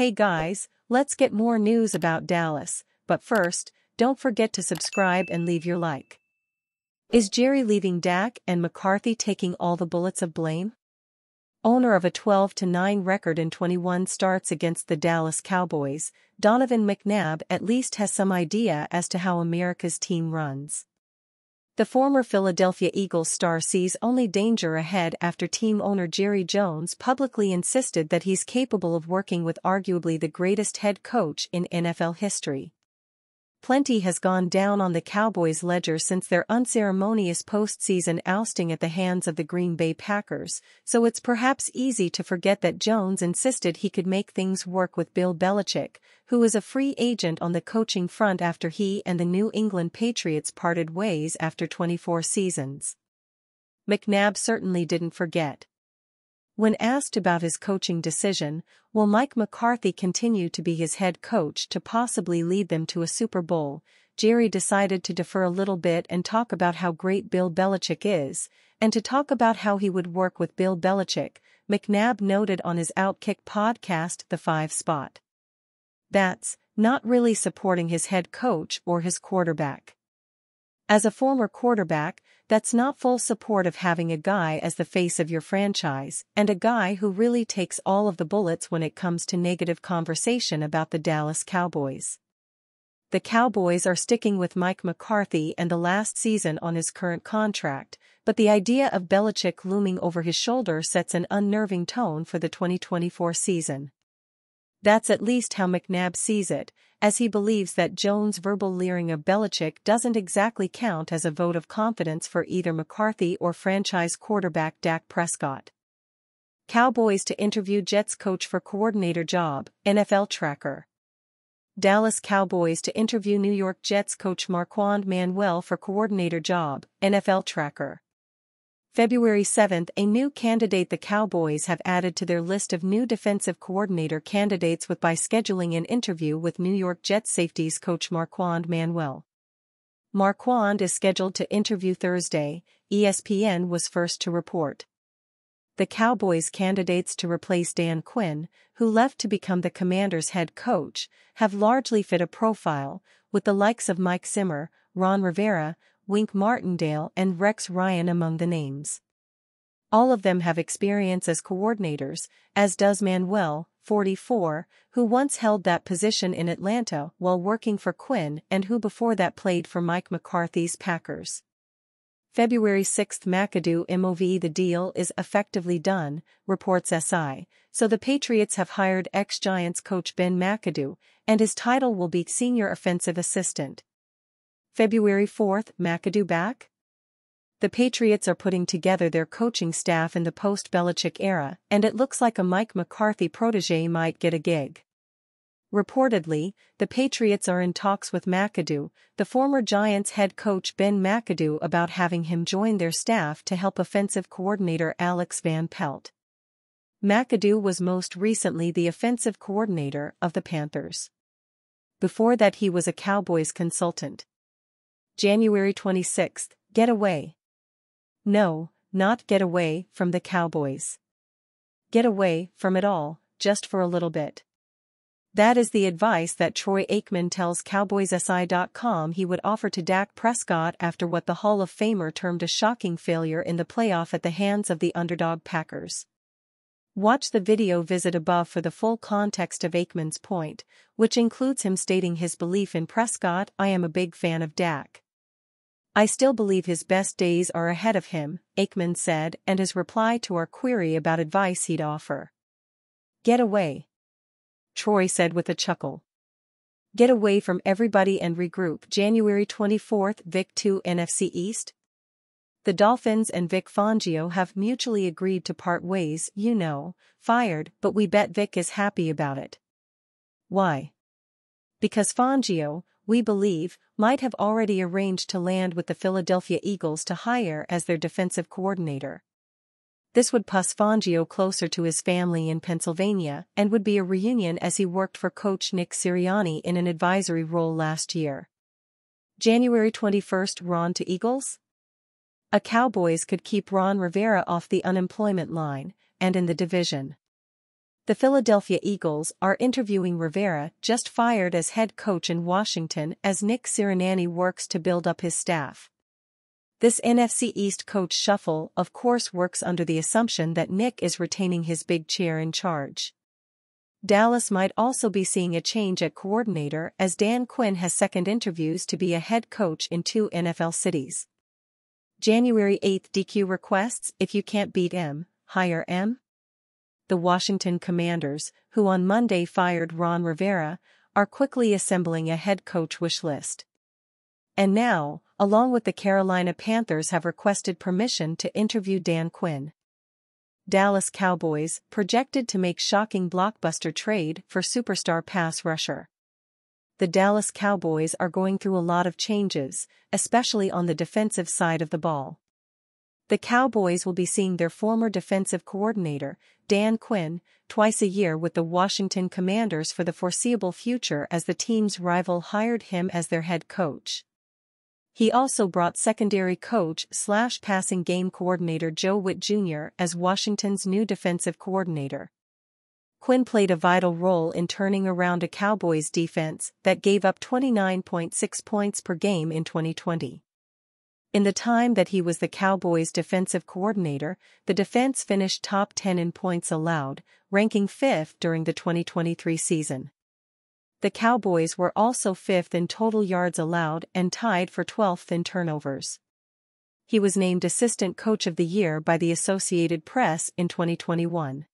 Hey guys, let's get more news about Dallas, but first, don't forget to subscribe and leave your like. Is Jerry leaving Dak and McCarthy taking all the bullets of blame? Owner of a 12-9 record in 21 starts against the Dallas Cowboys, Donovan McNabb at least has some idea as to how America's team runs. The former Philadelphia Eagles star sees only danger ahead after team owner Jerry Jones publicly insisted that he's capable of working with arguably the greatest head coach in NFL history. Plenty has gone down on the Cowboys' ledger since their unceremonious postseason ousting at the hands of the Green Bay Packers, so it's perhaps easy to forget that Jones insisted he could make things work with Bill Belichick, who is a free agent on the coaching front after he and the New England Patriots parted ways after 24 seasons. McNabb certainly didn't forget. When asked about his coaching decision, will Mike McCarthy continue to be his head coach to possibly lead them to a Super Bowl, Jerry decided to defer a little bit and talk about how great Bill Belichick is, and to talk about how he would work with Bill Belichick, McNabb noted on his Outkick podcast The 5 Spot. That's not really supporting his head coach or his quarterback. As a former quarterback, that's not full support of having a guy as the face of your franchise and a guy who really takes all of the bullets when it comes to negative conversation about the Dallas Cowboys. The Cowboys are sticking with Mike McCarthy and the last season on his current contract, but the idea of Belichick looming over his shoulder sets an unnerving tone for the 2024 season. That's at least how McNabb sees it, as he believes that Jones' verbal leering of Belichick doesn't exactly count as a vote of confidence for either McCarthy or franchise quarterback Dak Prescott. Cowboys to interview Jets coach for coordinator job, NFL Tracker. Dallas Cowboys to interview New York Jets coach Marquand Manuel for coordinator job, NFL Tracker. February 7, a new candidate the Cowboys have added to their list of new defensive coordinator candidates by scheduling an interview with New York Jets safeties coach Marquand Manuel. Marquand is scheduled to interview Thursday, ESPN was first to report. The Cowboys' candidates to replace Dan Quinn, who left to become the Commanders' head coach, have largely fit a profile, with the likes of Mike Zimmer, Ron Rivera, Wink Martindale and Rex Ryan among the names. All of them have experience as coordinators, as does Manuel, 44, who once held that position in Atlanta while working for Quinn and who before that played for Mike McCarthy's Packers. February 6 McAdoo MOV The deal is effectively done, reports SI, so the Patriots have hired ex-Giants coach Ben McAdoo, and his title will be Senior Offensive Assistant. February 4 McAdoo back? The Patriots are putting together their coaching staff in the post-Belichick era, and it looks like a Mike McCarthy protege might get a gig. Reportedly, the Patriots are in talks with McAdoo, the former Giants head coach Ben McAdoo, about having him join their staff to help offensive coordinator Alex Van Pelt. McAdoo was most recently the offensive coordinator of the Panthers. Before that he was a Cowboys consultant. January 26, get away. No, not get away from the Cowboys. Get away from it all, just for a little bit. That is the advice that Troy Aikman tells CowboysSI.com he would offer to Dak Prescott after what the Hall of Famer termed a shocking failure in the playoff at the hands of the underdog Packers. Watch the video visit above for the full context of Aikman's point, which includes him stating his belief in Prescott. I am a big fan of Dak. I still believe his best days are ahead of him, Aikman said, and his reply to our query about advice he'd offer. Get away. Troy said with a chuckle. Get away from everybody and regroup. January 24, Vic 2 NFC East. The Dolphins and Vic Fangio have mutually agreed to part ways, fired, but we bet Vic is happy about it. Why? Because Fangio, we believe, might have already arranged to land with the Philadelphia Eagles to hire as their defensive coordinator. This would push Fangio closer to his family in Pennsylvania and would be a reunion as he worked for coach Nick Sirianni in an advisory role last year. January 21, Ron to Eagles? A Cowboys could keep Ron Rivera off the unemployment line, and in the division. The Philadelphia Eagles are interviewing Rivera, just fired as head coach in Washington, as Nick Sirianni works to build up his staff. This NFC East coach shuffle, of course, works under the assumption that Nick is retaining his big chair in charge. Dallas might also be seeing a change at coordinator, as Dan Quinn has second interviews to be a head coach in 2 NFL cities. January 8 DQ requests: if you can't beat M, hire M. The Washington Commanders, who on Monday fired Ron Rivera, are quickly assembling a head coach wish list. And now, along with the Carolina Panthers, have requested permission to interview Dan Quinn. Dallas Cowboys, projected to make shocking blockbuster trade for superstar pass rusher. The Dallas Cowboys are going through a lot of changes, especially on the defensive side of the ball. The Cowboys will be seeing their former defensive coordinator, Dan Quinn, twice a year with the Washington Commanders for the foreseeable future, as the team's rival hired him as their head coach. He also brought secondary coach/passing game coordinator Joe Witt Jr. as Washington's new defensive coordinator. Quinn played a vital role in turning around a Cowboys defense that gave up 29.6 points per game in 2020. In the time that he was the Cowboys' defensive coordinator, the defense finished top 10 in points allowed, ranking 5th during the 2023 season. The Cowboys were also 5th in total yards allowed and tied for 12th in turnovers. He was named Assistant Coach of the Year by the Associated Press in 2021.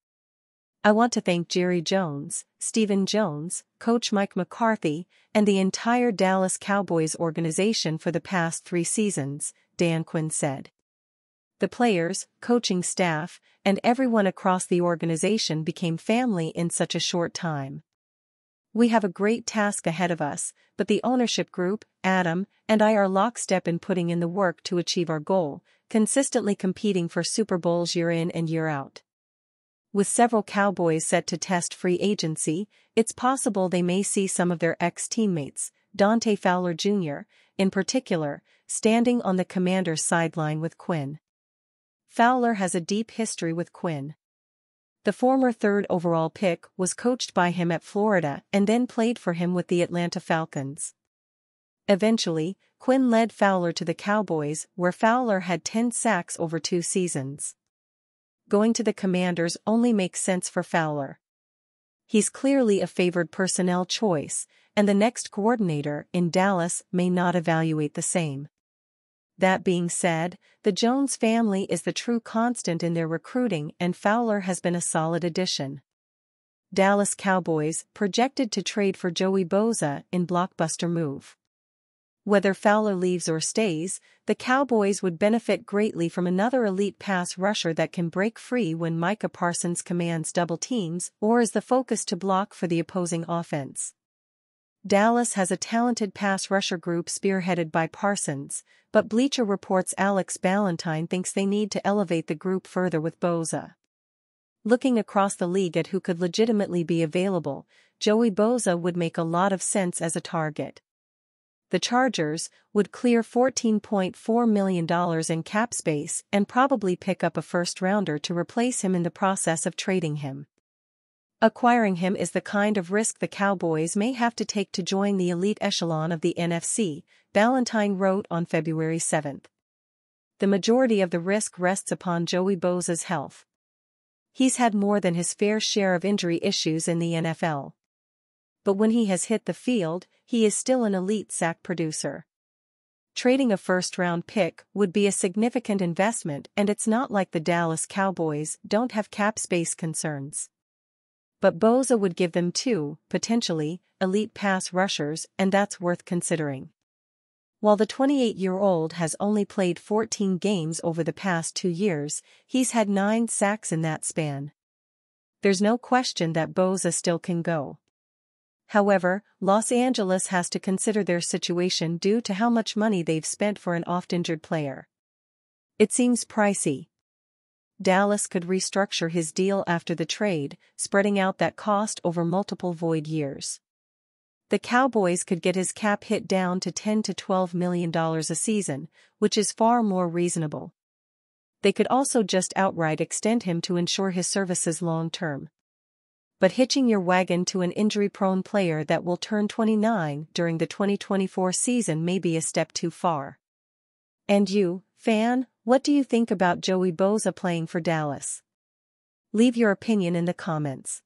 I want to thank Jerry Jones, Stephen Jones, Coach Mike McCarthy, and the entire Dallas Cowboys organization for the past 3 seasons, Dan Quinn said. The players, coaching staff, and everyone across the organization became family in such a short time. We have a great task ahead of us, but the ownership group, Adam, and I are lockstep in putting in the work to achieve our goal, consistently competing for Super Bowls year in and year out. With several Cowboys set to test free agency, it's possible they may see some of their ex-teammates, Dante Fowler Jr., in particular, standing on the Commanders' sideline with Quinn. Fowler has a deep history with Quinn. The former 3rd overall pick was coached by him at Florida and then played for him with the Atlanta Falcons. Eventually, Quinn led Fowler to the Cowboys, where Fowler had 10 sacks over 2 seasons. Going to the Commanders only makes sense for Fowler. He's clearly a favored personnel choice, and the next coordinator in Dallas may not evaluate the same. That being said, the Jones family is the true constant in their recruiting, and Fowler has been a solid addition. Dallas Cowboys projected to trade for Joey Bosa in blockbuster move. Whether Fowler leaves or stays, the Cowboys would benefit greatly from another elite pass rusher that can break free when Micah Parsons commands double teams or is the focus to block for the opposing offense. Dallas has a talented pass rusher group spearheaded by Parsons, but Bleacher Report's Alex Ballentine thinks they need to elevate the group further with Bosa. Looking across the league at who could legitimately be available, Joey Bosa would make a lot of sense as a target. The Chargers would clear $14.4 million in cap space and probably pick up a first-rounder to replace him in the process of trading him. Acquiring him is the kind of risk the Cowboys may have to take to join the elite echelon of the NFC, Ballentine wrote on February 7. The majority of the risk rests upon Joey Bosa's health. He's had more than his fair share of injury issues in the NFL. But when he has hit the field, he is still an elite sack producer. Trading a first-round pick would be a significant investment, and it's not like the Dallas Cowboys don't have cap space concerns. But Bosa would give them 2, potentially, elite pass rushers, and that's worth considering. While the 28-year-old has only played 14 games over the past 2 years, he's had 9 sacks in that span. There's no question that Bosa still can go. However, Los Angeles has to consider their situation due to how much money they've spent for an oft-injured player. It seems pricey. Dallas could restructure his deal after the trade, spreading out that cost over multiple void years. The Cowboys could get his cap hit down to $10 to $12 million a season, which is far more reasonable. They could also just outright extend him to ensure his services long-term. but hitching your wagon to an injury-prone player that will turn 29 during the 2024 season may be a step too far. And you, fan, what do you think about Joey Bosa playing for Dallas? Leave your opinion in the comments.